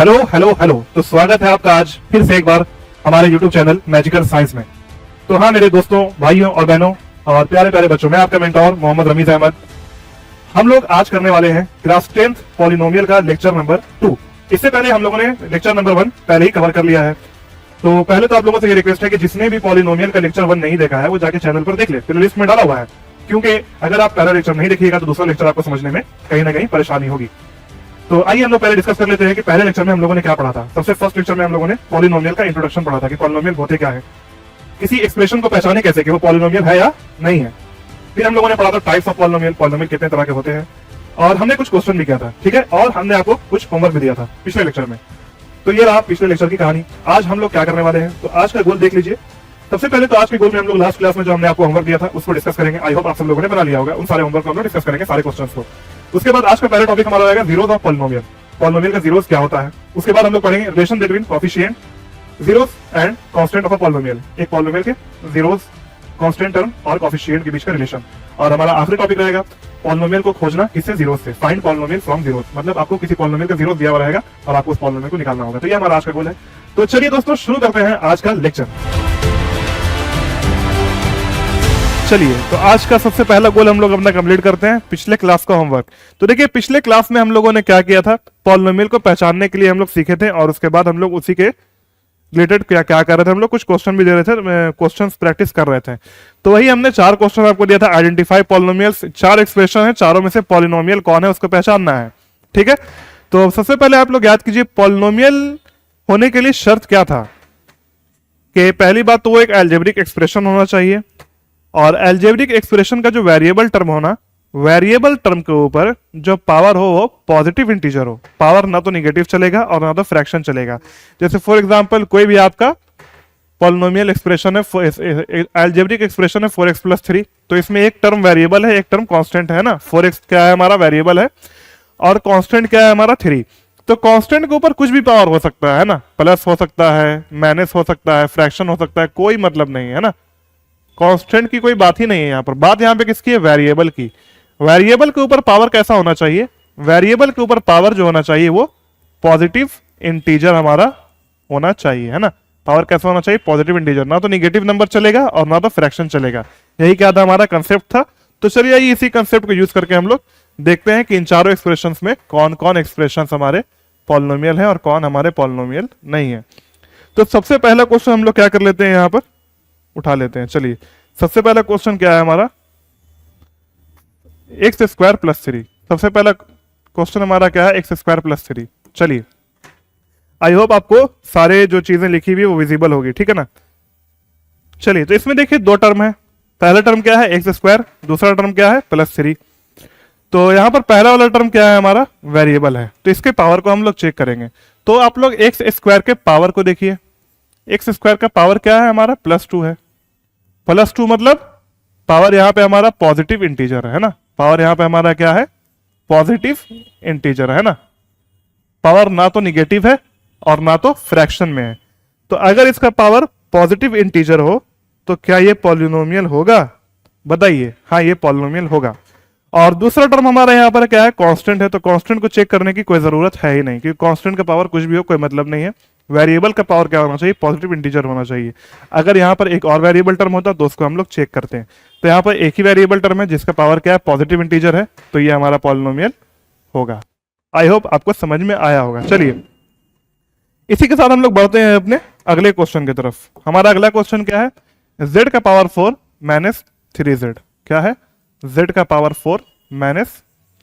Hello hello hello. तो स्वागत है आपका आज फिर से एक बार हमारे YouTube चैनल मैजिकल साइंस में। तो हाँ मेरे दोस्तों, भाइयों और बहनों और प्यारे प्यारे बच्चों, मैं आपका मेंटोर मोहम्मद रमीज अहमद। हम लोग आज करने वाले हैं क्लास 10th पॉलिनोमियल का लेक्चर नंबर 2। इससे पहले हम लोगों ने लेक्चर नंबर 1 पहले ही कवर कर लिया है। तो पहले तो आप लोगों से ये रिक्वेस्ट है कि जिसने भी पॉलिनोमियल का लेक्चर 1 नहीं देखा है वो जाके चैनल पर देख ले, प्ले लिस्ट में डाला हुआ है। क्योंकि अगर आप पहला लेक्चर नहीं देखिएगा तो दूसरा लेक्चर आपको समझने में कहीं ना कहीं परेशानी होगी। तो आइए हम लोग पहले डिस्कस कर लेते हैं कि पहले लेक्चर में हम लोगों ने क्या पढ़ा था। सबसे फर्स्ट लेक्चर में हम लोगों ने पॉलिनोमियल का इंट्रोडक्शन पढ़ा था कि पॉलिनोमियल होते क्या है, किसी एक्सप्रेशन को पहचाने कैसे कि वो पॉलिनोमियल है या नहीं है। फिर हम लोगों ने पढ़ा था टाइप्स ऑफ पॉलिनोमियल, पॉलिनोमियल कितने तरह के होते हैं, और हमने कुछ क्वेश्चन भी किया था, ठीक है, और हमने आपको कुछ होमवर्क भी दिया था पिछले लेक्चर में। तो ये रहा पिछले लेक्चर की कहानी। आज हम लोग क्या करने वाले हैं, तो आज का गोल देख लीजिए। सबसे पहले तो आज के गोल में हम लोग लास्ट क्लास में जो हमने आपको होमवर्क दिया था उसको डिस्कस करेंगे। आई होप आप सब लोगों ने बना लिया होगा। उन सारे होमवर्क को हम लोग डिस्कस करेंगे, सारे क्वेश्चंस को। उसके बाद आज का पहला टॉपिक हमारा रहेगा जीरोस ऑफ पॉलिनोमियल, पॉलिनोमियल का जीरोस क्या होता है। उसके बाद हम लोग पढ़ेंगे relation between coefficient, zeros and constant of a polynomial, एक पॉलिनोमियल के जीरोस, कांस्टेंट टर्म और कोएफिशिएंट के बीच का रिलेशन। और हमारा आखिरी टॉपिक रहेगा पॉलिनोमियल को खोजना किससे, जीरोस से। फाइंड पॉलिनोमियल फ्रॉम जीरोस, मतलब आपको किसी पॉलिनोमियल का जीरोस दिया हुआ रहेगा और आपको उस पॉलिनोमियल को निकालना होगा। तो ये हमारा आज का गोल है। तो चलिए दोस्तों शुरू करते हैं आज का लेक्चर। चलिए तो आज का सबसे पहला गोल हम लोग अपना कंप्लीट करते हैं, पिछले क्लास का होमवर्क। तो देखिए पिछले क्लास में हम लोगों ने क्या किया था, पॉलिनोमियल को पहचानने के लिए हम लोग सीखे थे, और उसके बाद हम लोग उसी के रिलेटेड क्या क्या कर रहे थे, हम लोग कुछ क्वेश्चन भी दे रहे थे, क्वेश्चंस प्रैक्टिस कर रहे थे। तो वही हमने 4 क्वेश्चन आपको दिया था, आइडेंटिफाई पॉलिनोमियल्स। 4 एक्सप्रेशन है, चारों में से पॉलिनोमियल कौन है उसको पहचानना है, ठीक है। तो सबसे पहले आप लोग याद कीजिए पॉलिनोमियल होने के लिए शर्त क्या था, कि पहली बात तो वो एक अलजेब्रिक एक्सप्रेशन होना चाहिए, और अलजेब्रिक एक्सप्रेशन का जो वेरिएबल टर्म होना, वेरिएबल टर्म के ऊपर जो पावर हो वो पॉजिटिव इंटीजर हो। पावर ना तो निगेटिव चलेगा और ना तो फ्रैक्शन चलेगा। जैसे फॉर एग्जांपल कोई भी आपका पॉलिनोमियल एक्सप्रेशन है, अलजेब्रिक एक्सप्रेशन है 4x + 3, तो इसमें एक टर्म वेरिएबल है, एक टर्म कांस्टेंट है ना। 4x क्या है हमारा, वेरिएबल है, और कांस्टेंट क्या है हमारा 3। तो कांस्टेंट के ऊपर कुछ भी पावर हो सकता है ना, प्लस हो सकता है, माइनस हो सकता है, फ्रैक्शन हो सकता है, कोई मतलब नहीं है ना। कांस्टेंट की कोई बात ही नहीं है यहाँ पर। बात यहाँ पे किसकी है, वेरिएबल की। वेरिएबल के ऊपर पावर कैसा होना चाहिए, वेरिएबल के ऊपर पावर जो होना चाहिए वो पॉजिटिव इंटीजर हमारा होना चाहिए, है ना। पावर कैसा होना चाहिए, पॉजिटिव इंटीजर, ना तो निगेटिव नंबर चलेगा और ना तो फ्रैक्शन चलेगा। यही क्या था हमारा कंसेप्ट था। तो चलिए आइए इसी कंसेप्ट को यूज करके हम लोग देखते हैं कि इन चारों एक्सप्रेशंस में कौन कौन एक्सप्रेशंस हमारे पॉलिनोमियल है और कौन हमारे पॉलिनोमियल नहीं है। तो सबसे पहला क्वेश्चन हम लोग क्या कर लेते हैं, यहाँ पर उठा लेते हैं। चलिए सबसे पहला क्वेश्चन क्या है हमारा, x² + 3। सबसे पहला क्वेश्चन हमारा क्या है, x² + 3। चलिए आई होप आपको सारे जो चीजें लिखी हुई वो विजिबल होगी, ठीक है ना। चलिए तो इसमें देखिए 2 टर्म है। पहला टर्म क्या है, x², दूसरा टर्म क्या है, +3। तो यहां पर पहला वाला टर्म क्या है हमारा, वेरिएबल है, तो इसके पावर को हम लोग चेक करेंगे। तो आप लोग x² के पावर को देखिए, x² का पावर क्या है हमारा, +2 है। +2 मतलब पावर यहां पे हमारा पॉजिटिव इंटीजर है ना। पावर यहां पे हमारा क्या है, पॉजिटिव इंटीजर है ना। पावर ना तो निगेटिव है और ना तो फ्रैक्शन में है। तो अगर इसका पावर पॉजिटिव इंटीजर हो तो क्या ये पॉलिनोमियल होगा, बताइए। हाँ ये पॉलिनोमियल होगा। और दूसरा टर्म हमारा यहाँ पर क्या है, कांस्टेंट है। तो कांस्टेंट को चेक करने की कोई जरूरत है ही नहीं, क्योंकि कांस्टेंट का पावर कुछ भी हो कोई मतलब नहीं है। वेरिएबल का पावर क्या होना चाहिए, पॉजिटिव इंटीजर होना चाहिए। अगर यहाँ पर एक और वेरिएबल टर्म होता तो उसको हम लोग चेक करते हैं। तो यहाँ पर एक ही वेरिएबल टर्म है जिसका पावर क्या है, पॉजिटिव इंटीजर है, तो ये हमारा पॉलिनोमियल होगा। आई होप आपको समझ में आया होगा। चलिए इसी के साथ हम लोग बढ़ते हैं अपने अगले क्वेश्चन की तरफ। हमारा अगला क्वेश्चन क्या है, z का पावर 4 - 3z। क्या है, z का पावर 4 -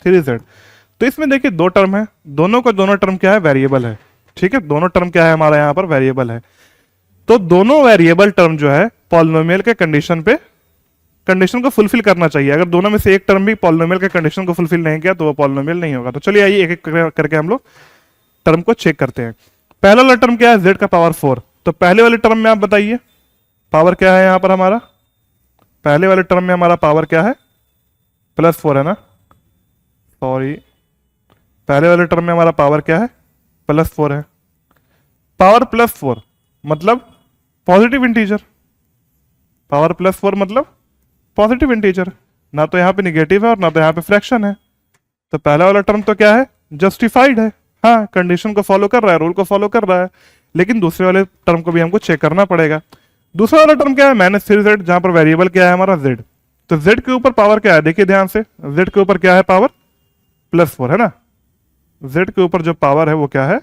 3z। तो इसमें देखिए 2 टर्म है, दोनों टर्म क्या है, वेरिएबल है, ठीक है। दोनों टर्म क्या है हमारा यहाँ पर, वेरिएबल है। तो दोनों वेरिएबल टर्म जो है पॉलिनोमियल के कंडीशन को फुलफिल करना चाहिए। अगर दोनों में से एक टर्म भी पॉलिनोमियल के कंडीशन को फुलफिल नहीं किया तो वो पॉलिनोमियल नहीं होगा। तो चलिए आइए एक एक करके हम लोग टर्म को चेक करते हैं। पहला वाला टर्म क्या है, z का पावर 4। तो पहले वाले टर्म में आप बताइए पावर क्या है यहाँ पर हमारा, पहले वाले टर्म में हमारा पावर क्या है, +4 है ना। सॉरी, पहले वाले टर्म में हमारा पावर क्या है, +4 है। पावर +4 मतलब पॉजिटिव इंटीजर, पावर +4 मतलब पॉजिटिव इंटीजर, ना तो यहाँ पे निगेटिव है और ना तो यहाँ पे फ्रैक्शन है। तो पहला वाला टर्म तो क्या है, जस्टिफाइड है, हाँ, कंडीशन को फॉलो कर रहा है, रूल को फॉलो कर रहा है, लेकिन दूसरे वाले टर्म को भी हमको चेक करना पड़ेगा। दूसरा वाला टर्म क्या है, -3z, जहां पर वेरिएबल क्या है हमारा z। तो z के ऊपर पावर क्या है, देखिए ध्यान से, z के ऊपर क्या है पावर, +4 है ना। z के ऊपर जो पावर है वो क्या है,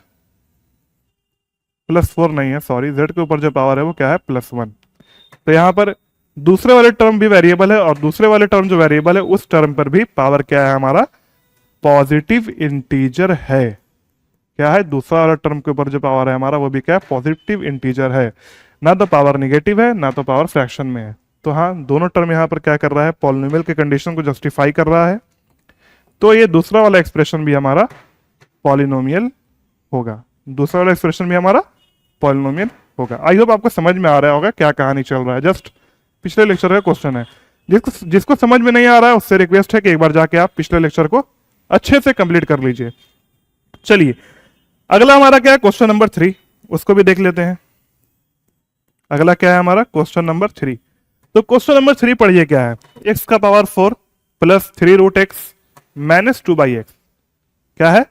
+4 नहीं है, सॉरी, z के ऊपर जो पावर है वो क्या है, +1। तो यहां पर दूसरे वाले टर्म भी वेरिएबल है, और दूसरे वाले टर्म जो वेरिएबल है उस टर्म पर भी पावर क्या है हमारा, पॉजिटिव इंटीजर है। क्या है, दूसरा वाला टर्म के ऊपर जो पावर है हमारा वो भी क्या है, पॉजिटिव इंटीजर है, ना तो पावर निगेटिव है ना तो पावर फ्रैक्शन में है। तो हाँ, दोनों टर्म यहाँ पर क्या कर रहा है, पॉलिनोमियल के कंडीशन को जस्टिफाई कर रहा है। तो ये दूसरा वाला एक्सप्रेशन भी हमारा पॉलिनोमियल होगा, दूसरा वाला एक्सप्रेशन भी हमारा पॉलिनोमियल होगा। आई होप आपको समझ में आ रहा होगा क्या कहानी चल रहा है, जस्ट पिछले लेक्चर का क्वेश्चन है। जिसको समझ में नहीं आ रहा है उससे रिक्वेस्ट है कि एक बार जाके आप पिछले लेक्चर को अच्छे से कंप्लीट कर लीजिए। चलिए, अगला हमारा क्या है, क्वेश्चन नंबर 3, उसको भी देख लेते हैं। अगला क्या है हमारा, क्वेश्चन नंबर 3। तो क्वेश्चन नंबर 3 पढ़िए क्या है, x का power 4 plus 3√x minus 2/x। क्या है,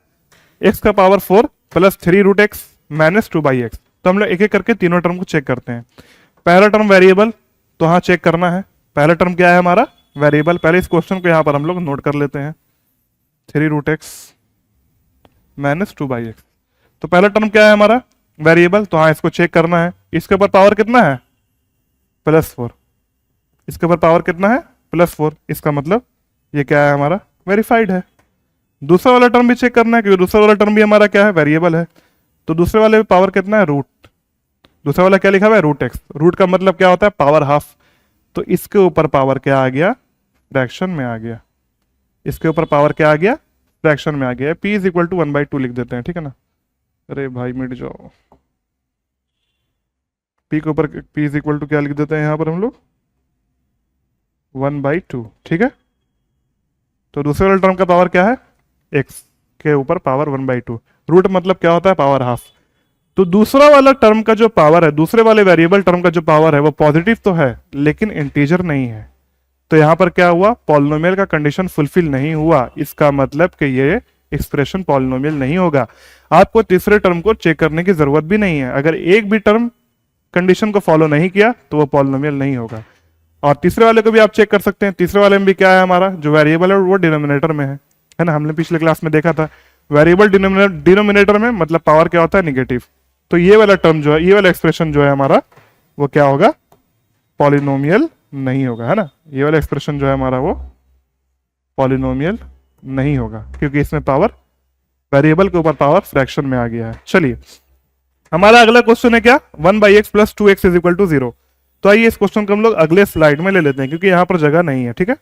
x का power 4 plus 3√x minus 2/x। तो हम लोग एक एक करके तीनों टर्म को चेक करते हैं। पहला टर्म वेरिएबल, तो हाँ चेक करना है। पहला टर्म क्या है हमारा, वेरिएबल। पहले इस क्वेश्चन को यहां पर हम लोग नोट कर लेते हैं, 3√x माइनस 2/x। तो पहला टर्म क्या है हमारा, वेरिएबल, तो हाँ इसको चेक करना है। इसके ऊपर पावर कितना है, +4। इसके ऊपर पावर कितना है, +4। इसका मतलब ये क्या है हमारा, वेरीफाइड है। दूसरा वाला टर्म भी चेक करना है, क्योंकि दूसरा वाला टर्म भी हमारा क्या है, वेरिएबल है। तो दूसरे वाले में पावर कितना है, रूट। दूसरा वाला क्या लिखा हुआ है, √x। रूट का मतलब क्या होता है, पावर हाफ। तो इसके ऊपर पावर क्या आ गया, फ्रैक्शन में आ गया। इसके ऊपर पावर क्या आ गया, फ्रैक्शन में आ गया। p = 1/2 लिख देते हैं, ठीक है ना। अरे भाई मिट जाओ, p के ऊपर p = क्या लिख देते हैं यहाँ पर हम लोग, 1/2, ठीक है। तो दूसरे वाले टर्म का पावर क्या है, x के ऊपर पावर 1/2। रूट मतलब क्या होता है, पावर हाफ। तो दूसरा वाला टर्म का जो पावर है, दूसरे वाले वेरिएबल टर्म का जो पावर है वो पॉजिटिव तो है लेकिन इंटीजर नहीं है। तो यहां पर क्या हुआ, पॉलिनोमियल का कंडीशन फुलफिल नहीं हुआ। इसका मतलब कि ये एक्सप्रेशन पॉलिनोमियल नहीं होगा। आपको तीसरे टर्म को चेक करने की जरूरत भी नहीं है। अगर एक भी टर्म कंडीशन को फॉलो नहीं किया तो वो पॉलिनोमियल नहीं होगा। और तीसरे वाले को भी आप चेक कर सकते हैं। तीसरे वाले में भी क्या है हमारा, जो वेरिएबल है वो डिनोमिनेटर में है ना। हमने पिछले क्लास में देखा था, वेरिएबल डिनोमिनेटर में मतलब पावर क्या होता है, निगेटिव। तो ये वाला टर्म जो है, ये वाला एक्सप्रेशन जो है हमारा, वो क्या होगा, पॉलिनोमियल नहीं होगा, है ना। ये वाला एक्सप्रेशन जो है हमारा वो पॉलिनोमियल नहीं होगा, क्योंकि इसमें पावर, वेरिएबल के ऊपर पावर फ्रैक्शन में आ गया है। चलिए, हमारा अगला क्वेश्चन है क्या, 1/x + 2x = 0। तो आइए इस क्वेश्चन को हम लोग अगले स्लाइड में ले लेते हैं, क्योंकि यहां पर जगह नहीं है, ठीक है।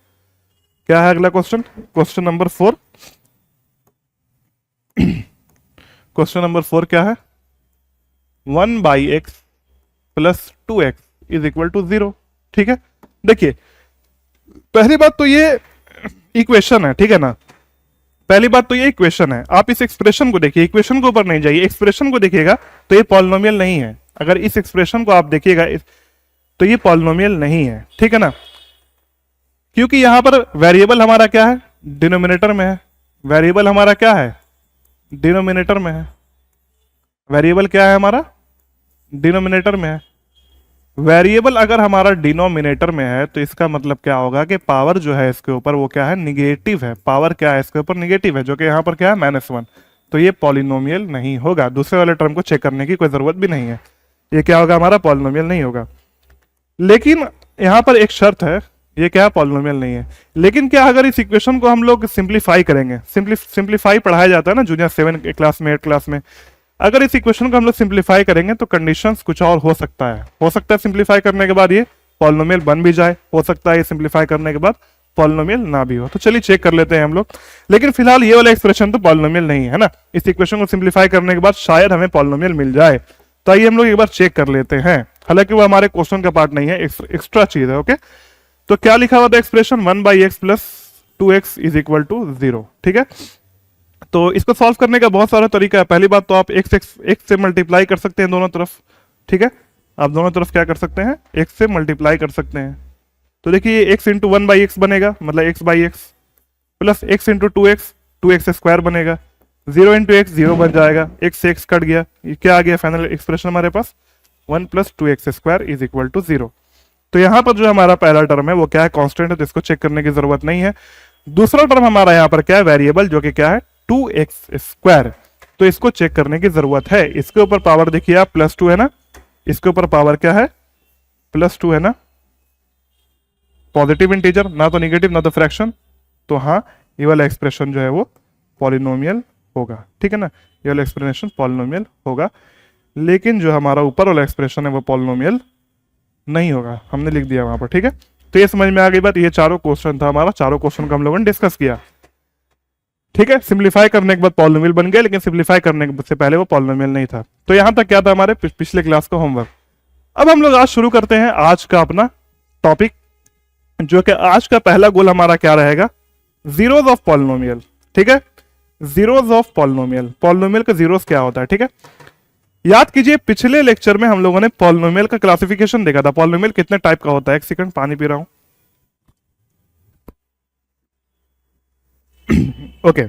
क्या है अगला question, question number 4। Question number 4 क्या है, 1/x + 2x = 0, ठीक है। देखिए, पहली बात तो ये इक्वेशन है, ठीक है ना। पहली बात तो ये इक्वेशन है। आप इस एक्सप्रेशन को देखिए, इक्वेशन के ऊपर नहीं जाइए, एक्सप्रेशन को देखिएगा तो ये पॉलिनोमियल नहीं है। अगर इस एक्सप्रेशन को आप देखिएगा तो ये पॉलिनोमियल नहीं है, ठीक है ना। क्योंकि यहां पर वेरिएबल हमारा क्या है, डिनोमिनेटर में है। वेरिएबल हमारा क्या है, डिनोमिनेटर में है। वेरिएबल क्या है हमारा, डिनोमिनेटर में है। वेरिएबल अगर हमारा डिनोमिनेटर में है तो इसका मतलब क्या होगा कि पावर जो है इसके ऊपर वो क्या है, निगेटिव है। पावर क्या है इसके ऊपर, निगेटिव है, जो कि यहाँ पर क्या है, -1। तो ये पॉलिनोमियल नहीं होगा। दूसरे वाले टर्म को चेक करने की कोई जरूरत भी नहीं है। ये क्या होगा हमारा, पॉलिनोमियल नहीं होगा। लेकिन यहाँ पर एक शर्त है, ये क्या है, पॉलिनोमियल नहीं है। लेकिन क्या अगर इस इक्वेशन को हम लोग सिंप्लीफाई करेंगे, सिंप्लीफाई पढ़ाया जाता है ना जूनियर 7 क्लास में, 8 क्लास में। अगर इस इक्वेशन को हम लोग सिंप्लीफाई करेंगे तो कंडीशंस कुछ और हो सकता है। हो सकता है सिंप्लीफाई करने के बाद ये पॉलिनोमियल बन भी जाए, हो सकता है ये सिंप्लीफाई करने के बाद पॉलिनोमियल ना भी हो। तो चलिए चेक कर लेते हैं हम लोग। लेकिन फिलहाल ये वाला एक्सप्रेशन तो पॉलिनोमियल नहीं है ना। इस इक्वेशन को सिंप्लीफाई करने के बाद शायद हमें पॉलिनोमियल मिल जाए। तो आइए हम लोग एक बार चेक कर लेते हैं। हालांकि वो हमारे क्वेश्चन का पार्ट नहीं है, एक्स्ट्रा चीज है। ओके, तो क्या लिखा हुआ था एक्सप्रेशन, 1/x + 2x = 0, ठीक है। तो इसको सॉल्व करने का बहुत सारा तरीका है। पहली बात तो आप x से मल्टीप्लाई कर सकते हैं दोनों तरफ, ठीक है। आप दोनों तरफ क्या कर सकते हैं, x से मल्टीप्लाई कर सकते हैं। तो देखिए x × 1/x बनेगा, मतलब x/x, plus x × 2x 2x² बनेगा, जीरो इंटू एक्स जीरो बन जाएगा, एक्स से एक्स कट गया, ये क्या आ गया फाइनल एक्सप्रेशन हमारे पास, 1 + 2x² इज इक्वल टू 0। तो यहां पर जो हमारा पहला टर्म है वो क्या है, कांस्टेंट है, जिसको चेक करने की जरूरत नहीं है। दूसरा टर्म हमारा यहां पर क्या है, वेरिएबल, जो कि क्या है 2x², तो इसको चेक करने की जरूरत है। इसके ऊपर पावर देखिए आप +2 है ना, इसके ऊपर पावर क्या है, +2 है ना, पॉजिटिव इंटीजर, ना तो निगेटिव ना तो फ्रैक्शन, तो हाँ ये वाला एक्सप्रेशन जो है वो पॉलिनोमियल होगा, ठीक है ना, ये वाला एक्सप्रेशन पॉलिनोमियल होगा। लेकिन जो हमारा ऊपर वाला एक्सप्रेशन है वो पॉलिनोमियल नहीं होगा, हमने लिख दिया वहां पर, ठीक है। तो ये समझ में आ गई बात, ये चारों क्वेश्चन था हमारा, चारों क्वेश्चन को हम लोगों ने डिस्कस किया, ठीक है। सिंप्लीफाई करने के बाद पॉलिनोमियल बन गया, लेकिन सिंप्लीफाई करने से पहले वो पॉलिनोमियल नहीं था। तो यहां तक क्या था हमारे पिछले क्लास का होमवर्क। अब हम लोग आज शुरू करते हैं आज का अपना टॉपिक, जो कि आज का पहला गोल हमारा क्या रहेगा, जीरोस ऑफ पॉलिनोमियल, ठीक है। जीरोस ऑफ पॉलिनोमियल, पॉलिनोमियल का जीरोस क्या होता है, ठीक है। याद कीजिए पिछले लेक्चर में हम लोगों ने पॉलिनोमियल का क्लासिफिकेशन देखा था, पॉलिनोमियल कितने टाइप का होता है। एक सेकंड पानी पी रहा हूं। ओके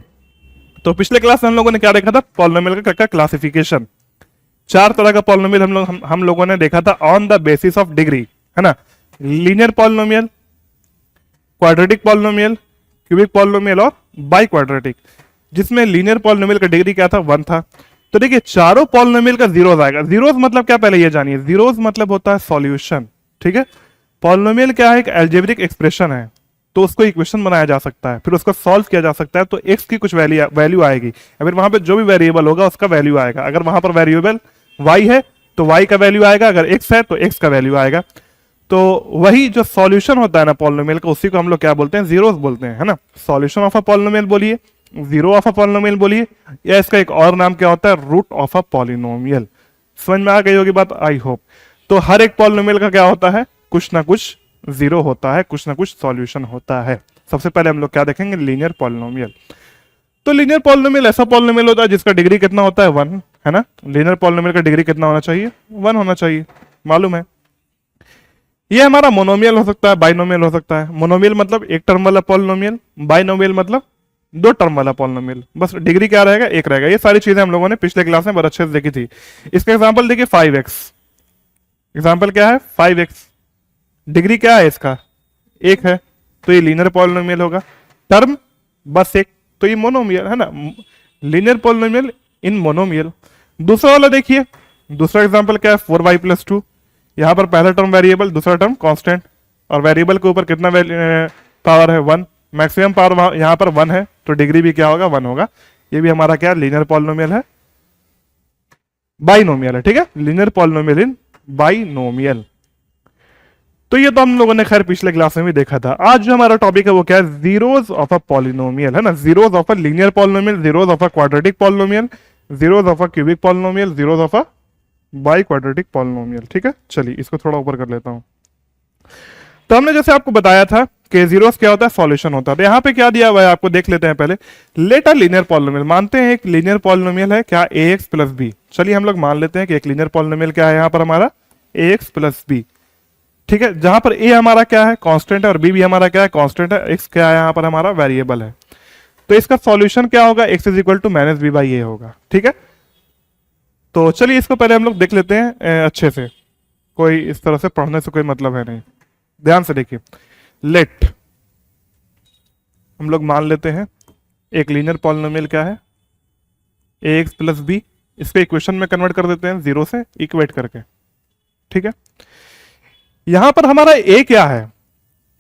तो पिछले क्लास में हम लोगों ने क्या देखा था, पॉलिनोमियल का क्लासिफिकेशन। चार तरह का पॉलिनोमियल हम लोगों ने देखा था on the basis of degree, है ना। Linear polynomial, quadratic polynomial, cubic polynomial और बाई क्वाड्रेटिक, जिसमें लीनियर पॉलिनोमियल का डिग्री क्या था, 1 था। तो देखिए चारों पॉलिनोमियल का जीरोस आएगा। जीरोस मतलब क्या, पहले ये जानिए, जीरोस मतलब होता है सॉल्यूशन, ठीक है। पॉलिनोमियल क्या है, एक अलजेब्रिक एक्सप्रेशन है, तो उसको इक्वेशन बनाया जा सकता है, फिर उसको सॉल्व किया जा सकता है, तो एक्स की कुछ वैल्यू आएगी, फिर वहां पे जो भी वेरिएबल होगा उसका वैल्यू आएगा। अगर वहां पर वेरिएबल वाई है तो वाई का वैल्यू आएगा, अगर एक्स है तो एक्स का वैल्यू आएगा। तो वही जो सॉल्यूशन होता है ना पॉलिनोमियल का, उसी को हम लोग क्या बोलते हैं, जीरोस बोलते हैं, है ना। सॉल्यूशन ऑफ अ पॉलिनोमियल बोलिए, जीरो ऑफ अ पॉलिनोमियल बोलिए, या इसका एक और नाम क्या होता है, रूट ऑफ अ पॉलिनोमियल। समझ में आ गई होगी बात, आई होप। तो हर एक पॉलिनोमियल का क्या होता है, कुछ ना कुछ जीरो होता है, कुछ ना कुछ सॉल्यूशन होता है। सबसे पहले हम लोग क्या देखेंगे, लीनियर पॉलिनोमियल। तो लीनियर पॉलिनोमियल ऐसा पॉलिनोमियल होता है जिसका डिग्री कितना होता है, 1, है ना। लीनियर पॉलिनोमियल का डिग्री कितना होना चाहिए, 1 होना चाहिए, मालूम है। ये हमारा मोनोमियल हो सकता है, बाइनोमियल हो सकता है। मोनोमियल मतलब एक टर्म वाला पॉलिनोमियल, बाइनोमियल मतलब 2 टर्म वाला पॉलिनोमियल, बस डिग्री क्या रहेगा, 1 रहेगा। ये सारी चीजें हम लोगों ने पिछले क्लास में बहुत अच्छे से देखी थी। इसका एग्जांपल देखिए 5x, एग्जांपल क्या है 5x, डिग्री क्या है इसका, 1 है, तो ये लीनियर पॉलिनोमियल होगा। टर्म बस 1, तो ये मोनोमियल है ना, लीनियर पॉलिनोमियल इन मोनोमियल। दूसरा वाला देखिए, दूसरा एग्जांपल क्या है 4y+2, यहां पर पहला टर्म वेरिएबल, दूसरा टर्म कांस्टेंट, और वेरिएबल के ऊपर कितना पावर है, 1, मैक्सिमम पावर यहां पर 1 है, तो डिग्री भी क्या होगा, 1 होगा। ये भी हमारा क्या लीनियर पॉलिनोमियल है, बाइनोमियल है, ठीक है, लीनियर पॉलिनोमियल इन बाइनोमियल। तो ये तो हम लोगों ने खैर पिछले क्लास में भी देखा था। आज जो हमारा टॉपिक है वो क्या है, जीरोस ऑफ अ पॉलिनोमियल, है ना। Zeros of a linear polynomial, zeros of a quadratic polynomial, zeros of a cubic polynomial, zeros of a by quadratic polynomial, ठीक है। चलिए इसको थोड़ा ऊपर कर लेता हूं। तो हमने जैसे आपको बताया था कि जीरोस क्या होता है, सॉल्यूशन होता है। तो यहाँ पे क्या दिया हुआ है आपको देख लेते हैं पहले। लेट अ लीनियर पॉलिनोमियल, मानते हैं एक लीनियर पॉलिनोमियल है क्या, ax + b। चलिए हम लोग मान लेते हैं कि एक लीनियर पॉलिनोमियल क्या है यहाँ पर हमारा, ax + b, ठीक है। जहां पर a हमारा क्या है, कांस्टेंट है, और b भी हमारा क्या है, कांस्टेंट है, x क्या है यहाँ पर हमारा वेरिएबल है। तो इसका सॉल्यूशन क्या होगा, x = -b/a होगा, ठीक है। तो चलिए इसको पहले हम लोग देख लेते हैं अच्छे से, कोई इस तरह से पढ़ने से कोई मतलब है नहीं, ध्यान से देखिए। लेट हम लोग मान लेते हैं एक लीनियर पॉलिनोमियल क्या है, ax + b, इसको इक्वेशन में कन्वर्ट कर देते हैं, जीरो से इक्वेट करके, ठीक है। यहां पर हमारा a क्या है,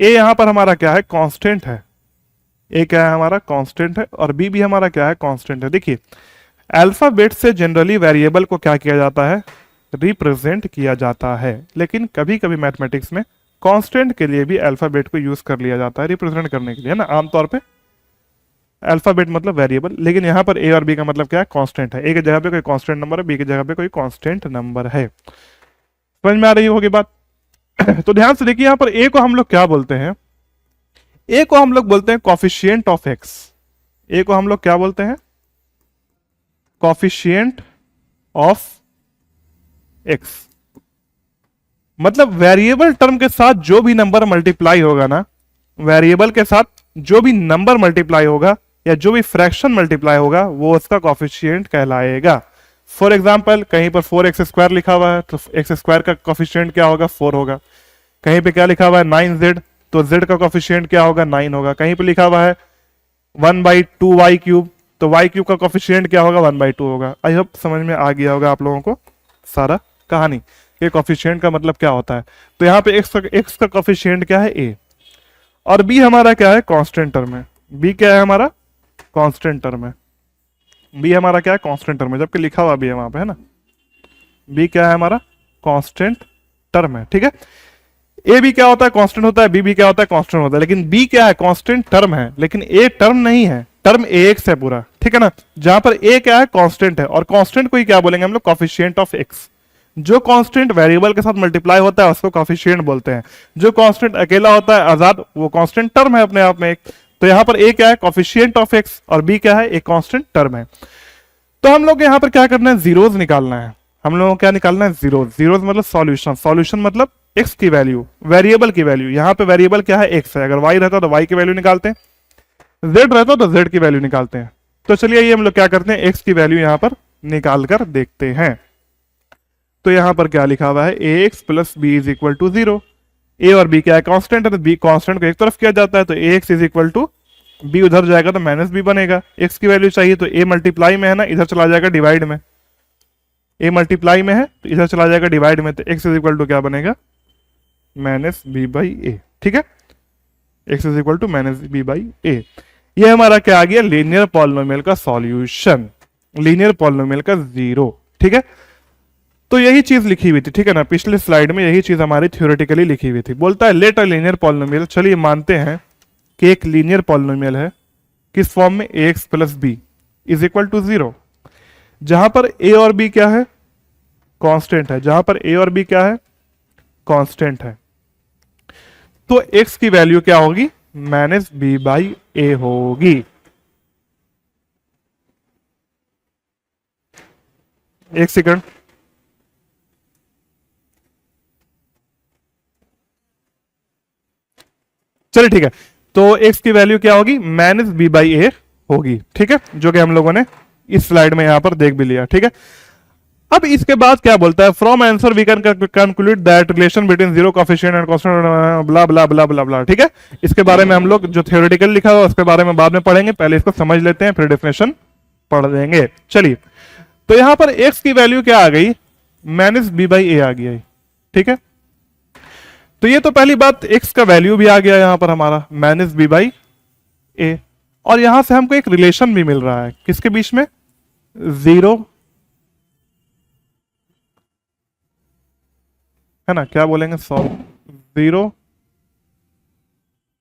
a यहां पर हमारा क्या है, कांस्टेंट है, a क्या है हमारा, कांस्टेंट है, और b भी हमारा क्या है, कांस्टेंट है। देखिए अल्फाबेट से जनरली वेरिएबल को क्या किया जाता है, रिप्रेजेंट किया जाता है, लेकिन कभी कभी मैथमेटिक्स में कांस्टेंट के लिए भी अल्फाबेट को यूज कर लिया जाता है रिप्रेजेंट करने के लिए, है ना। आमतौर पे अल्फाबेट मतलब वेरिएबल, लेकिन यहां पर a और b का मतलब क्या है, कांस्टेंट है। a की जगह पे कोई कांस्टेंट नंबर है, b की जगह पे कोई कांस्टेंट नंबर है। समझ में आ रही होगी बात। तो ध्यान से देखिए, यहां पर a को हम लोग क्या बोलते हैं, a को हम लोग बोलते हैं कॉफिशिएंट ऑफ x। a को हम लोग क्या बोलते हैं, कॉफिशिएंट ऑफ x। मतलब वेरिएबल टर्म के साथ जो भी नंबर मल्टीप्लाई होगा ना, वेरिएबल के साथ जो भी नंबर मल्टीप्लाई होगा या जो भी फ्रैक्शन मल्टीप्लाई होगा वो उसका कॉफिशिएंट कहलाएगा। फॉर एग्जाम्पल कहीं पर 4x² लिखा हुआ है तो x² का कॉफिशिएंट क्या होगा, 4 होगा। कहीं पे क्या लिखा हुआ है 9z, तो z का कॉफिशिएंट क्या होगा, 9 होगा। कहीं पे लिखा हुआ है 1/2y³ तो y³ का कॉफिशिएंट क्या होगा, 1/2 होगा। आई होप समझ में आ गया होगा आप लोगों को सारा कहानी कि कॉफिशिएंट का मतलब क्या होता है। तो यहाँ पे x का कॉफिशिएंट क्या है, a, और b हमारा क्या है, कांस्टेंट टर्म है। b क्या है हमारा, कांस्टेंट टर्म है। b हमारा क्या है, कांस्टेंट टर्म है, जबकि लिखा हुआ भी है वहां पे, है ना। b क्या है हमारा, कांस्टेंट टर्म है, ठीक है। ए भी क्या होता है, कांस्टेंट होता है, बी भी क्या होता है, कांस्टेंट होता है, लेकिन बी क्या है, कांस्टेंट टर्म है, लेकिन ए टर्म नहीं है, टर्म ax है पूरा, ठीक है ना। जहां पर ए क्या है, कांस्टेंट है, और कांस्टेंट को ही क्या बोलेंगे हम लोग, कॉफिशिएंट ऑफ एक्स। जो कांस्टेंट वेरिएबल के साथ मल्टीप्लाई होता है उसको कॉफिशिएंट बोलते हैं। जो कांस्टेंट अकेला होता है आजाद, वो कांस्टेंट टर्म है अपने आप में एक। तो यहां पर ए क्या है, कॉफिशिएंट ऑफ एक्स, और बी क्या है, एक कांस्टेंट टर्म है। तो हम लोग यहां पर क्या करना है, जीरोज निकालना है। हम लोगों को क्या निकालना है, जीरोज। जीरोज मतलब सॉल्यूशन, सॉल्यूशन मतलब एक्स की वैल्यू, वेरिएबल की वैल्यू। यहां पे वेरिएबल क्या है, एक्स है। अगर वाई रहता तो वाई की वैल्यू निकालते हैं, जेड रहता तो जेड की वैल्यू निकालते हैं। तो चलिए ये हम लोग क्या करते हैं, एक्स की वैल्यू यहां पर निकाल कर देखते हैं। तो यहां पर क्या लिखा हुआ है, a x plus b is equal to 0। A और बी क्या है, कांस्टेंट है, तो बी कांस्टेंट को एक तरफ किया जाता है, तो a x is equal to b उधर जाएगा तो माइनस बी बनेगा। एक्स की वैल्यू चाहिए तो ए मल्टीप्लाई में है ना, इधर चला जाएगा डिवाइड में। ए मल्टीप्लाई में है तो इधर चला जाएगा डिवाइड में, तो एक्स इज इक्वल टू क्या बनेगा, माइनस बी बाई ए, ठीक है। X is equal to minus b by a. ये हमारा क्या आ गया, लीनियर पॉलिनोमियल का सॉल्यूशन, लीनियर पॉलिनोमियल का जीरो, ठीक है। तो यही चीज लिखी हुई थी, ठीक है ना, पिछले स्लाइड में यही चीज हमारी थ्योरेटिकली लिखी हुई थी। बोलता है लेट अ लीनियर पॉलिनोमियल, चलिए मानते हैं कि एक लीनियर पॉलिनोमियल है, किस फॉर्म में, a x plus b is equal to 0, जहां पर ए और बी क्या है, कांस्टेंट है। जहां पर ए और बी क्या है, कांस्टेंट है, तो एक्स की वैल्यू क्या होगी, माइनस बी बाई ए होगी। एक सेकंड, चलिए ठीक है। तो एक्स की वैल्यू क्या होगी, माइनस बी बाई ए होगी, ठीक है, जो कि हम लोगों ने इस स्लाइड में यहां पर देख भी लिया, ठीक है। अब इसके बाद क्या बोलता है, from answer we can conclude that relation between zero coefficient and constant blah blah blah blah blah, ठीक है। इसके बारे में हम लोग जो थ्योरेटिकल लिखा हुआ उसके बारे में बाद में पढ़ेंगे, पहले इसको समझ लेते हैं, फिर डेफिनेशन पढ़ देंगे। चलिए, तो यहां पर एक्स की वैल्यू क्या आ गई, माइनस बी बाई ए आ गई, ठीक है। तो ये तो पहली बात, एक्स का वैल्यू भी आ गया यहां पर हमारा माइनस बी बाई ए, और यहां से हमको एक रिलेशन भी मिल रहा है, किसके बीच में, जीरो, है ना, क्या बोलेंगे, जीरो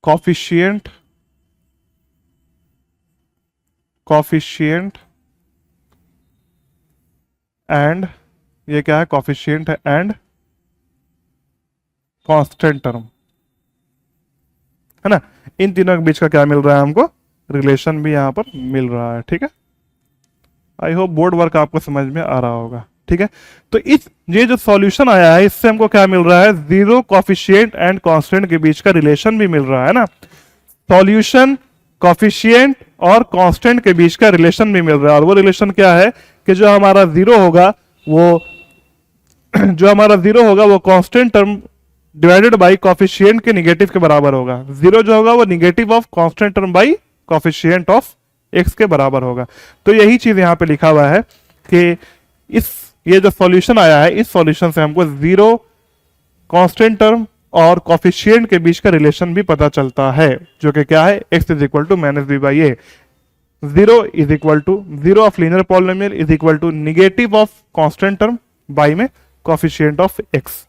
कॉफिशिएंट, कॉफिशिएंट एंड, ये क्या है, कॉफिशिएंट है एंड कांस्टेंट टर्म, है ना। इन तीनों के बीच का क्या मिल रहा है हमको, रिलेशन भी यहां पर मिल रहा है, ठीक है। आई होप बोर्ड वर्क आपको समझ में आ रहा होगा, ठीक है। तो ये जो सॉल्यूशन आया है इससे हमको क्या मिल रहा है, जीरो कॉफिशिएंट एंड कांस्टेंट के बीच का रिलेशन भी मिल रहा है ना। सॉल्यूशन, कॉफिशिएंट और कांस्टेंट के बीच का रिलेशन भी मिल रहा है, और वो रिलेशन क्या है कि जो हमारा जीरो होगा वो constant term divided by coefficient के निगेटिव के बराबर होगा। जीरो जो होगा वो negative of constant term by coefficient of x के बराबर होगा। तो यही चीज यहां पे लिखा हुआ है कि ये जो सॉल्यूशन आया है, इस सॉल्यूशन से हमको जीरो, कांस्टेंट टर्म और कॉफिशिएंट के बीच का रिलेशन भी पता चलता है, जो कि क्या है, x is equal to minus b by a. Zero is equal to zero of linear polynomial is equal to negative of constant term by में कॉफिशिएंट ऑफ x।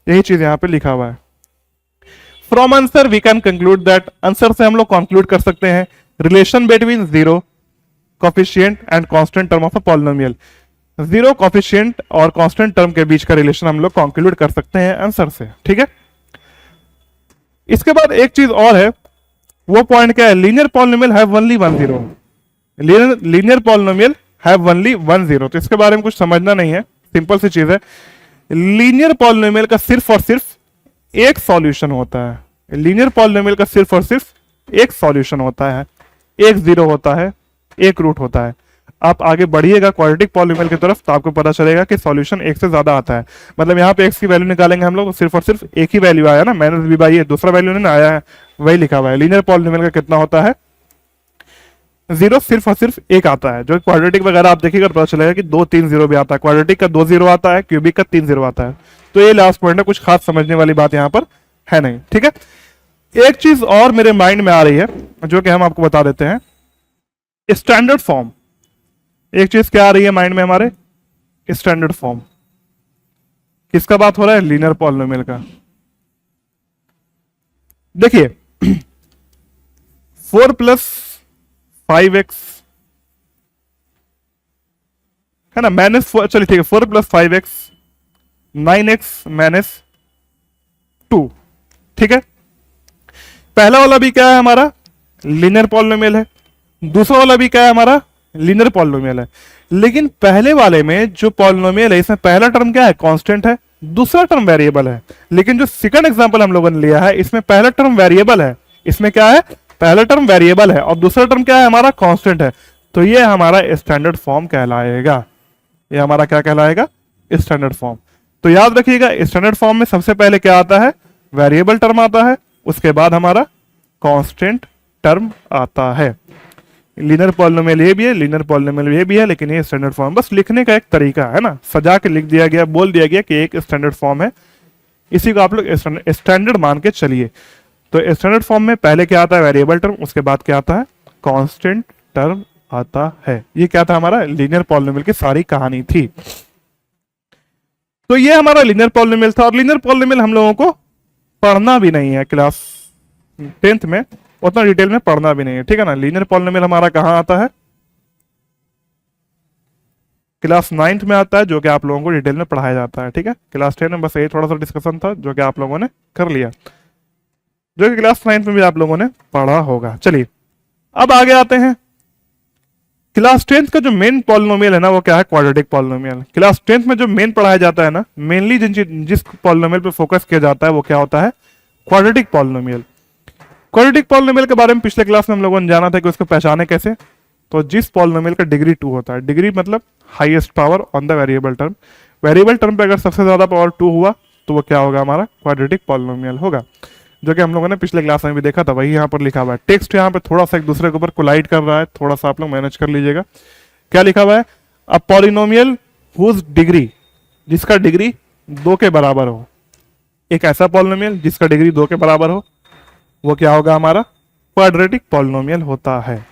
यही चीज यहां पे लिखा हुआ है। From answer we can conclude that, answer से हम लोग कंक्लूड कर सकते हैं, relation between zero coefficient and constant term of a polynomial, zero coefficient और कांस्टेंट टर्म के बीच का रिलेशन हम लोग कंक्लूड कर सकते हैं आंसर से, ठीक है। इसके बाद एक चीज और है, वो पॉइंट क्या है, linear polynomial have only one zero, linear polynomial have only one zero. तो इसके बारे में कुछ समझना नहीं है, सिंपल सी चीज है, लीनियर पॉलिनोमियल का सिर्फ और सिर्फ एक सॉल्यूशन होता है, लीनियर पॉलिनोमियल का सिर्फ और सिर्फ एक सॉल्यूशन होता है, एक जीरो होता है, एक रूट होता है। आप आगे बढ़िएगा क्वाड्रेटिक पॉलिनोमियल की तरफ तो आपको पता चलेगा कि सॉल्यूशन एक से ज्यादा आता है। मतलब यहाँ पे एक्स की वैल्यू निकालेंगे हम लोग, सिर्फ और सिर्फ एक ही वैल्यू आया ना, माइनस बी बाई ए, दूसरा वैल्यू नहीं ना आया है, वही लिखा हुआ है। लीनियर पॉलिनोमियल का कितना होता है, जीरो, सिर्फ और सिर्फ एक आता है। जो क्वाड्रेटिक वगैरह आप देखिएगा पता चलेगा कि 2 3 जीरो भी आता है, क्वाड्रेटिक का 2 जीरो आता है, क्यूबिक का 3 जीरो आता है। तो ये लास्ट पॉइंट है, कुछ खास समझने वाली बात यहाँ पर है नहीं, ठीक है। एक चीज और मेरे माइंड में आ रही है जो कि हम आपको बता देते हैं, स्टैंडर्ड फॉर्म। एक चीज क्या आ रही है माइंड में हमारे, स्टैंडर्ड फॉर्म। किसका बात हो रहा है, लीनियर पॉलिनोमियल का। देखिए 4 + 5x है ना, -4, चलिए ठीक है, 4 + 5x 9x - 2, ठीक है। पहला वाला भी क्या है हमारा, लीनियर पॉलिनोमियल है। दूसरा वाला भी क्या है हमारा, लीनियर पॉलिनोमियल है। लेकिन पहले वाले में जो पॉलिनोमियल है, इसमें पहला टर्म क्या है, कांस्टेंट है, दूसरा टर्म वेरिएबल है। लेकिन जो सेकंड एग्जांपल हम लोगों ने लिया है, इसमें पहला टर्म वेरिएबल है, इसमें क्या है, पहला टर्म वेरिएबल है और दूसरा टर्म क्या है हमारा, कांस्टेंट है। तो ये हमारा स्टैंडर्ड फॉर्म कहलाएगा। ये हमारा क्या कहलाएगा, स्टैंडर्ड फॉर्म। तो याद रखिएगा, स्टैंडर्ड फॉर्म में सबसे पहले क्या आता है, वेरिएबल टर्म आता है, उसके बाद हमारा कांस्टेंट टर्म आता है। लीनियर पॉलिनोमियल ये भी है, लीनियर पॉलिनोमियल ये भी है, लेकिन ये स्टैंडर्ड फॉर्म बस लिखने का एक तरीका है ना, सजा के लिख दिया गया, बोल दिया गया कि एक स्टैंडर्ड फॉर्म है, इसी को आप लोग स्टैंडर्ड मान के चलिए। तो स्टैंडर्ड फॉर्म में पहले क्या आता है, वेरिएबल टर्म, उसके बाद क्या आता है, कांस्टेंट टर्म आता है। ये क्या था हमारा, लीनियर पॉलिनोमियल की सारी कहानी थी। तो ये हमारा लीनियर पॉलिनोमियल था। और लीनियर पॉलिनोमियल हम लोगों को पढ़ना भी नहीं है, क्लास 10th में उतना डिटेल में पढ़ना भी नहीं है, ठीक है ना। लीनियर पॉलिनोमियल हमारा कहां आता है, क्लास 9th में आता है, जो कि आप लोगों को डिटेल में पढ़ाया जाता है, ठीक है। क्लास 10 में बस ये थोड़ा सा डिस्कशन था जो कि आप लोगों ने कर लिया, जो कि क्लास 9th में भी आप लोगों ने पढ़ा होगा। चलिए अब आगे आते हैं। क्लास 10th का जो मेन पॉलिनोमियल है ना, वो क्या है, क्वाड्रेटिक पॉलिनोमियल। क्लास 10th में जो मेन पढ़ाया जाता है ना, मेनली जिस पॉलिनोमियल पे फोकस किया जाता है वो क्या होता है, क्वाड्रेटिक पॉलिनोमियल। क्वाड्रेटिक पॉलिनोमियल के बारे में पिछले क्लास में हम लोगों ने जाना था कि उसको पहचाने कैसे। तो जिस पॉलिनोमियल का डिग्री 2 होता है, डिग्री मतलब highest power on the variable term, variable term पे अगर सबसे ज्यादा पावर 2 हुआ तो वो क्या होगा, हमारा क्वाड्रेटिक पॉलिनोमियल होगा, जो कि हम लोगों ने पिछले क्लास में भी देखा था। वही यहाँ पर लिखा हुआ है। टेक्स्ट यहाँ पे थोड़ा सा एक दूसरे के ऊपर कोलाइड कर रहा है, थोड़ा सा आप लोग मैनेज कर लीजिएगा। क्या लिखा हुआ है, अ पॉलिनोमियल हुज डिग्री, जिसका डिग्री 2 के बराबर हो। एक ऐसा पॉलिनोमियल जिसका डिग्री 2 के बराबर हो, वो क्या होगा, हमारा क्वाड्रेटिक पॉलिनोमियल होता है।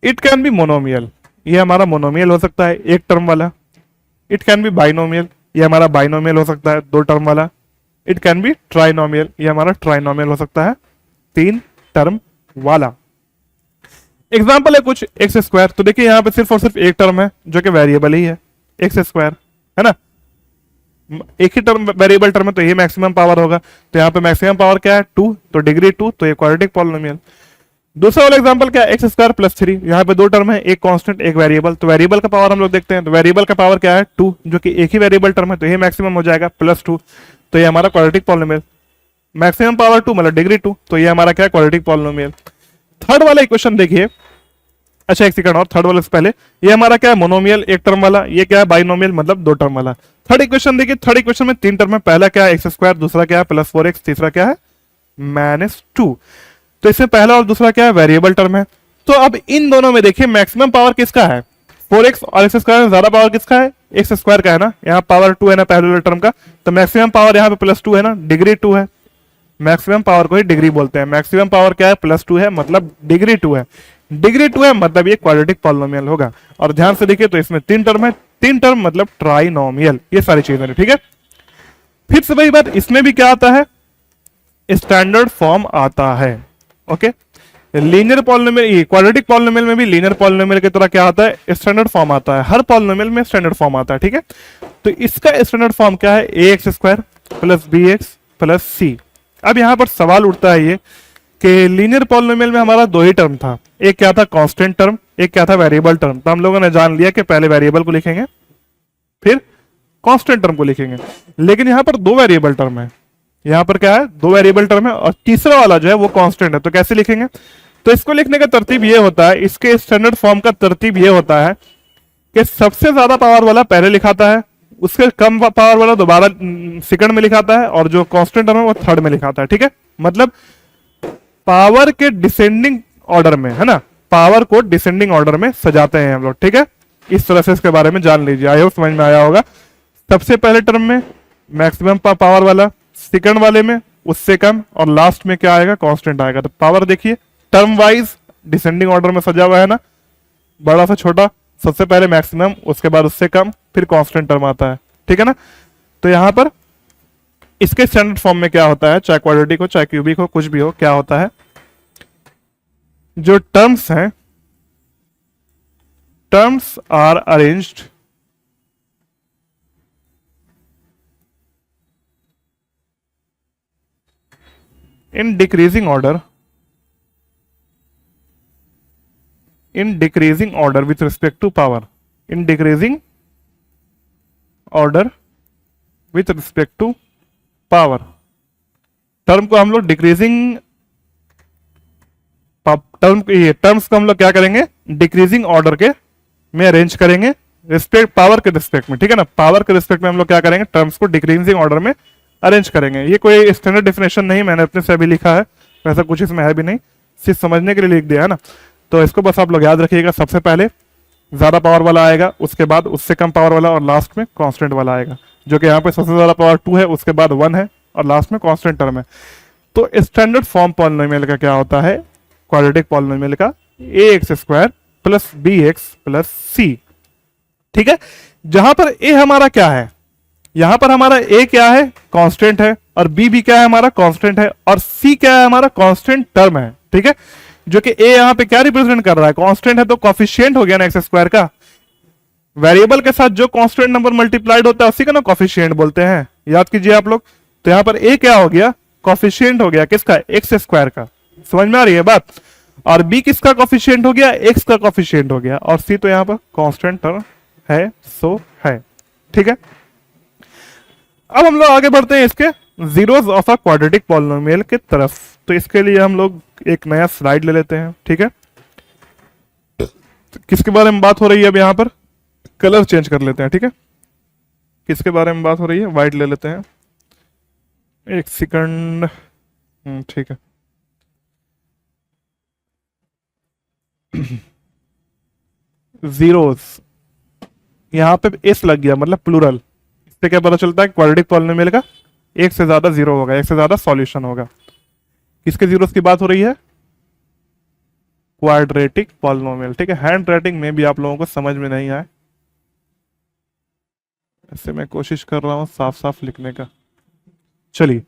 इट कैन बी मोनोमियल, ये हमारा मोनोमियल हो सकता है, एक टर्म वाला। इट कैन बी बाइनोमियल, ये हमारा बाइनोमियल हो सकता है, 2 टर्म वाला। इट कैन बी ट्राइनोमियल, ये हमारा ट्राइनोमियल हो सकता है, 3 टर्म वाला। एग्जाम्पल है कुछ एक्स स्क्वायर। तो देखिए यहाँ पे सिर्फ और सिर्फ एक टर्म है जो कि वेरिएबल ही है, एक्स स्क्वायर, है ना। एक ही टर्म वेरिएबल टर्म है तो ये मैक्सिमम पावर होगा। तो यहाँ पे मैक्सिमम पावर क्या है, 2, तो डिग्री 2, तो ये क्वाड्रेटिक पॉलिनोमियल। दूसरा वाला एग्जांपल क्या है, एक्स स्क्वायर प्लस 3। यहाँ पे 2 टर्म है, एक कांस्टेंट एक वेरिएबल। तो वेरिएबल का पावर हम लोग देखते हैं, तो वेरिएबल का पावर क्या है, 2, जो कि एक ही वेरिएबल टर्म है, तो ये मैक्सिमम हो जाएगा, +2, तो ये हमारा क्वाड्रेटिक पॉलिनोमियल। मैक्सिमम पावर 2 मतलब डिग्री 2, तो ये हमारा क्या है, क्वाड्रेटिक पॉलिनोमियल। थर्ड वाला इक्वेशन देखिए, अच्छा एक सेकंड और, थर्ड वाले से पहले ये हमारा क्या है, मोनोमियल एक टर्म वाला, ये क्या है बाइनोमियल मतलब 2 टर्म वाला। थर्ड इक्वेशन देखिए, थर्ड इक्वेशन में 3 टर्म है, पहला क्या है एक्स स्क्वायर, दूसरा क्या है +4x, तीसरा क्या है -2। तो इसमें पहला और दूसरा क्या है, वेरिएबल टर्म है। तो अब इन दोनों में देखिए मैक्सिमम पावर किसका है, 4x, और एक्स स्क्वायर में ज्यादा पावर किसका है, एक्स स्क्वायर का है ना। यहाँ पावर 2 है ना पहले वाले टर्म का, तो मैक्सिमम पावर यहाँ पे +2 है ना, डिग्री 2 है। मैक्सिमम पावर को ही डिग्री बोलते हैं। मैक्सिमम पावर क्या है, +2 है, मतलब डिग्री 2 है। डिग्री 2 है मतलब ये क्वाड्रेटिक पॉलिनोमियल होगा। और ध्यान से देखिए तो इसमें 3 टर्म है, 3 टर्म मतलब ट्राइनोमियल। ये सारी चीजें, ठीक है। फिर से वही बात, इसमें भी क्या आता है, स्टैंडर्ड फॉर्म आता है। Okay, linear polynomial, quadratic polynomial में भी लीनियर पॉलिनोमियल की तरह क्या आता है, स्टैंडर्ड फॉर्म आता है। हर पॉलिनोमियल में स्टैंडर्ड फॉर्म आता है, ठीक है। तो इसका स्टैंडर्ड फॉर्म क्या है, ax² + bx + c। अब यहां पर सवाल उठता है ये कि लीनियर पॉलिनोमियल में हमारा 2 ही टर्म था, एक क्या था कांस्टेंट टर्म, एक क्या था वेरिएबल टर्म। तो हम लोगों ने जान लिया कि पहले वेरिएबल को लिखेंगे फिर कांस्टेंट टर्म को लिखेंगे। लेकिन यहां पर 2 वेरिएबल टर्म है, यहां पर क्या है, 2 वेरिएबल टर्म है और तीसरा वाला जो है वो कांस्टेंट है। तो कैसे लिखेंगे, तो इसको लिखने का तरतीब ये होता है, इसके स्टैंडर्ड फॉर्म का तरतीब ये होता है कि सबसे ज्यादा पावर वाला पहले लिखाता है, उसके कम पावर वाला दोबारा सेकंड में लिखाता है, और जो कांस्टेंट टर्म है वो थर्ड में लिखाता है। ठीक है, मतलब पावर के डिसेंडिंग ऑर्डर में, है ना, पावर को डिसेंडिंग ऑर्डर में सजाते हैं हम लोग। ठीक है, इस तरह से इसके बारे में जान लीजिए, आई होप समझ में आया होगा। सबसे पहले टर्म में मैक्सिमम पावर वाला, सेकंड वाले में उससे कम, और लास्ट में क्या आएगा, कांस्टेंट आएगा। तो पावर देखिए टर्म वाइज डिसेंडिंग ऑर्डर में सजा हुआ है ना, बड़ा सा छोटा, सबसे पहले मैक्सिमम, उसके बाद उससे कम, फिर कांस्टेंट टर्म आता है। ठीक है ना, तो यहां पर इसके स्टैंडर्ड फॉर्म में क्या होता है, चाहे क्वाड्रेटिक हो चाहे क्यूबिक हो, कुछ भी हो, क्या होता है, जो टर्म्स हैं, terms are arranged in decreasing order, in decreasing order with respect to power, in decreasing order with respect to power। Term को हम लोग डिक्रीजिंग टर्म्स को हम लोग क्या करेंगे, डिक्रीजिंग ऑर्डर के में अरेंज करेंगे, रिस्पेक्ट पावर के रिस्पेक्ट में। ठीक है ना, पावर के रिस्पेक्ट में हम लोग क्या करेंगे, टर्म्स को डिक्रीजिंग ऑर्डर में अरेंज करेंगे। ये कोई स्टैंडर्ड डेफिनेशन नहीं, मैंने अपने से अभी लिखा है, वैसा कुछ इसमें है भी नहीं, सिर्फ समझने के लिए लिख दिया है ना। तो इसको बस आप लोग याद रखिएगा, सबसे पहले ज्यादा पावर वाला आएगा, उसके बाद उससे कम पावर वाला, और लास्ट में कांस्टेंट वाला आएगा, जो कि यहाँ पे सबसे ज्यादा पावर 2 है, उसके बाद 1 है, और लास्ट में कांस्टेंट टर्म है। तो स्टैंडर्ड फॉर्म पॉलिनोमियल का क्या होता है, क्वाड्रेटिक पॉलिनोमियल का ax square plus bx plus c। ठीक है, जहां पर a हमारा क्या है, यहां पर हमारा a क्या है, कांस्टेंट है, और b भी क्या है, हमारा कांस्टेंट है, और c क्या है, हमारा कांस्टेंट टर्म है। ठीक है, जो कि a यहां पे क्या रिप्रेजेंट कर रहा है, कांस्टेंट है, तो कॉफिशिएंट हो गया ना एक्स स्क्वायर का। वेरिएबल के साथ जो कांस्टेंट नंबर मल्टीप्लाइड होता है उसी का ना कॉफिशिएंट बोलते हैं, याद कीजिए आप लोग। तो यहां पर a क्या हो गया, कॉफिशिएंट हो गया किसका, एक्स स्क्वायर का। समझ में आ रही है बात। और b किसका कॉफिशिएंट हो गया, x का कॉफिशिएंट हो गया, और c तो यहां पर कांस्टेंट टर्म है, सो है। ठीक है, अब हम लोग आगे बढ़ते हैं इसके zeros of a quadratic polynomial की तरफ। तो इसके लिए हम लोग एक नया स्लाइड ले लेते हैं। ठीक है, तो किसके बारे में बात हो रही है अब, यहां पर कलर चेंज कर लेते हैं। ठीक है, किसके बारे में बात हो रही है, व्हाइट ले लेते हैं, एक सेकंड। ठीक है, जीरोस, यहां पे एस लग गया, मतलब प्लूरल। इससे क्या पता चलता है, क्वाड्रेटिक पॉलिनोमियल का एक से ज्यादा जीरो होगा, एक से ज्यादा सॉल्यूशन होगा। किसके जीरोस की बात हो रही है, क्वाड्रेटिक पॉलिनोमियल। ठीक है, हैंड राइटिंग में भी आप लोगों को समझ में नहीं आए, ऐसे मैं कोशिश कर रहा हूं साफ साफ लिखने का। चलिए,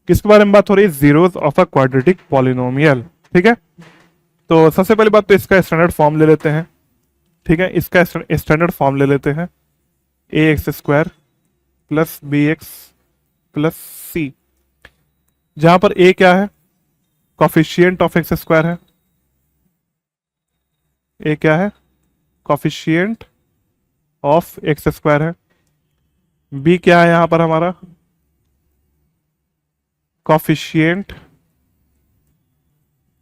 किसके बारे में बात हो रही है, zeros of a quadratic polynomial. ठीक है, तो सबसे पहली बात तो इसका स्टैंडर्ड फॉर्म ले लेते हैं। ठीक है, इसका स्टैंडर्ड फॉर्म ले लेते हैं, ax square plus bx plus c, जहां पर a क्या है, कॉफिशिएंट ऑफ एक्स स्क्वायर है, a क्या है, कॉफिशिएंट ऑफ एक्स स्क्वायर है, b क्या है यहां पर हमारा, कॉफिशिएंट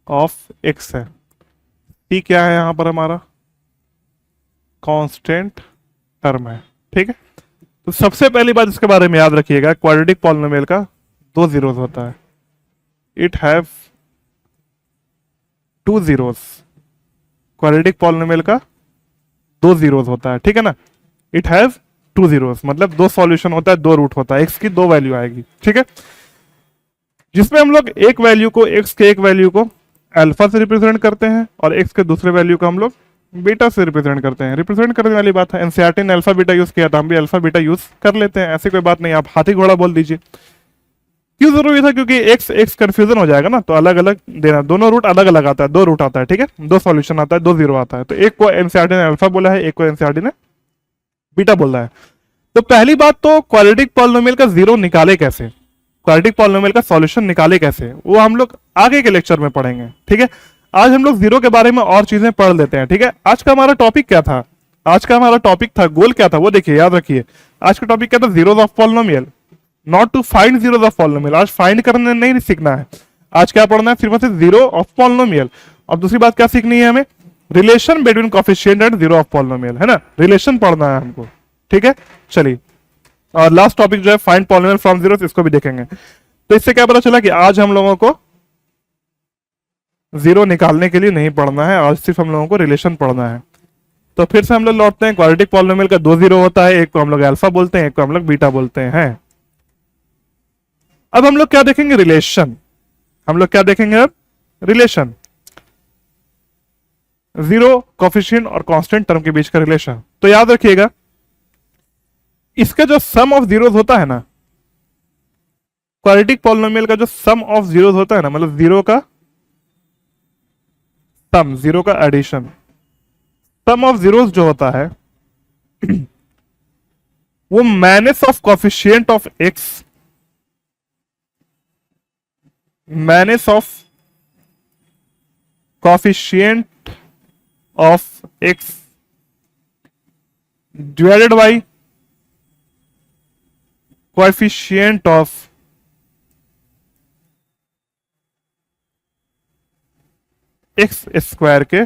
ऑफ एक्स है, c क्या है यहां पर हमारा, कांस्टेंट टर्म है। ठीक है, तो सबसे पहली बात इसके बारे में याद रखिएगा, क्वाड्रेटिक पॉलिनोमियल का दो जीरोस होता है, it have two zeros. Quadratic polynomial का दो जीरोस होता है। ठीक है ना, इट हैव टू जीरोस, मतलब दो सॉल्यूशन होता है, दो रूट होता है, एक्स की दो वैल्यू आएगी। ठीक है, जिसमें हम लोग एक वैल्यू को, एक्स के एक वैल्यू को अल्फा से रिप्रेजेंट करते हैं, और एक्स के दूसरे वैल्यू को हम लोग बीटा से रिप्रेजेंट करते हैं। रिप्रेजेंट करने वाली बात है, एनसीईआरटी ने अल्फा बीटा यूज किया था, हम भी अल्फा बीटा यूज कर लेते हैं, ऐसी कोई बात नहीं, आप हाथी घोड़ा बोल दीजिए। क्यों जरूरी था, क्योंकि एक्स एक्स कंफ्यूजन हो जाएगा ना, तो अलग अलग देना, दोनों रूट अलग अलग आता है, दो रूट आता है। ठीक है, दो सॉल्यूशन आता है, दो जीरो आता है, तो एक को एनसीईआरटी ने अल्फा बोला है, एक को एनसीईआरटी ने बीटा बोला है। तो पहली बात तो क्वाड्रेटिक पॉलिनोमियल का जीरो निकाले कैसे, क्वाड्रेटिक पॉलिनोमियल का सॉल्यूशन निकाले कैसे, वो हम लोग आगे के लेक्चर में पढ़ेंगे। ठीक है, आज हम लोग जीरो के बारे में और चीजें पढ़ लेते हैं। ठीक है, आज का हमारा टॉपिक क्या था, आज का हमारा टॉपिक था, गोल क्या था वो देखिए, याद रखिए। आज का टॉपिक क्या था, zeros of polynomial, not to find zeros of polynomial. आज फाइंड करने नहीं सीखना है, आज क्या पढ़ना है, सिर्फ जीरो ऑफ पॉलिनोमियल। अब दूसरी बात क्या सीखनी है हमें, relation between coefficient and zero of polynomial, है ना, रिलेशन पढ़ना है हमको, ठीक है। चलिए, और लास्ट टॉपिक जो है फाइंड पॉलिनोमियल फ्रॉम जीरो, इसको भी देखेंगे। तो इससे क्या पता चला कि आज हम लोगों को जीरो निकालने के लिए नहीं पढ़ना है, आज सिर्फ हम लोगों को रिलेशन पढ़ना है। तो फिर से हम लोग लौटते हैं, क्वाड्रेटिक पॉलिनोमियल का 2 जीरो होता है, एक को हम लोग अल्फा बोलते हैं, एक को हम लोग बीटा बोलते हैं। अब हम लोग क्या देखेंगे, रिलेशन। हम लोग क्या देखेंगे अब, रिलेशन, जीरो, कोफिशिएंट और कांस्टेंट टर्म के बीच का रिलेशन। तो याद रखिएगा, इसका जो सम ऑफ जीरोस होता है ना, क्वाड्रेटिक पॉलिनोमियल का जो सम ऑफ जीरोस होता है ना, मतलब जीरो का सम, जीरो का एडिशन, सम ऑफ जीरोस जो होता है वो minus of coefficient of x, minus of coefficient of x divided by coefficient of x square के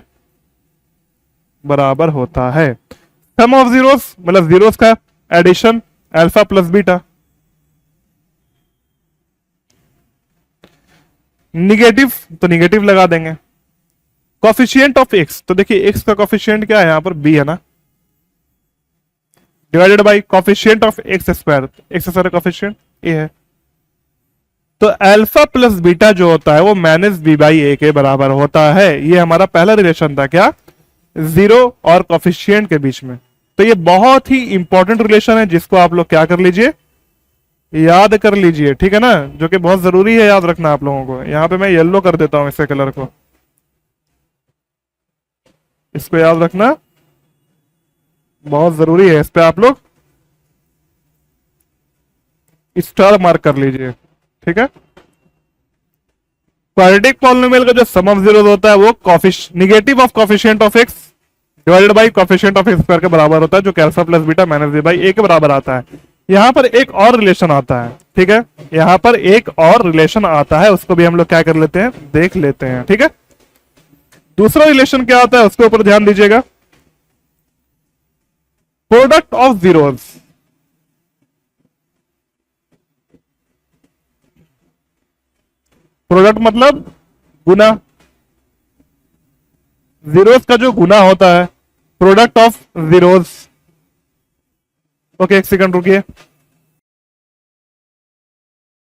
बराबर होता है। सम ऑफ जीरोस मतलब जीरोस का addition, alpha plus beta. Negative तो निगेटिव लगा देंगे। कोफिशिएंट ऑफ एक्स, तो देखिए एक्स का कोफिशिएंट क्या है यहां पर, बी है ना, divided by coefficient of x square, x square coefficient a है। तो अल्फा प्लस बीटा जो होता है वो माइनस बी बाई ए के बराबर होता है। ये हमारा पहला रिलेशन था, क्या, जीरो और कोफिशिएंट के बीच में। तो ये बहुत ही इंपॉर्टेंट रिलेशन है, जिसको आप लोग क्या कर लीजिए, याद कर लीजिए, ठीक है ना, जो कि बहुत जरूरी है याद रखना आप लोगों को। यहां पे मैं येलो कर देता हूं इसे कलर को, इसको याद रखना बहुत जरूरी है, इस पे आप लोग स्टार मार्क कर लीजिए, ठीक है। क्वाड्रेटिक पॉलिनोमियल का जो सम ऑफ जीरोस होता है वो negative of coefficient of x divided by coefficient of x square के बराबर होता है, जो कि alpha plus beta minus b by a के बराबर आता है। यहां पर एक और रिलेशन आता है, ठीक है, यहां पर एक और रिलेशन आता है, उसको भी हम लोग क्या कर लेते हैं, देख लेते हैं, ठीक है। दूसरा रिलेशन क्या आता है उसके ऊपर ध्यान दीजिएगा, प्रोडक्ट ऑफ जीरोस। प्रोडक्ट मतलब गुना, जीरोस का जो गुना होता है, प्रोडक्ट ऑफ जीरोस। ओके, एक सेकंड रुकिए।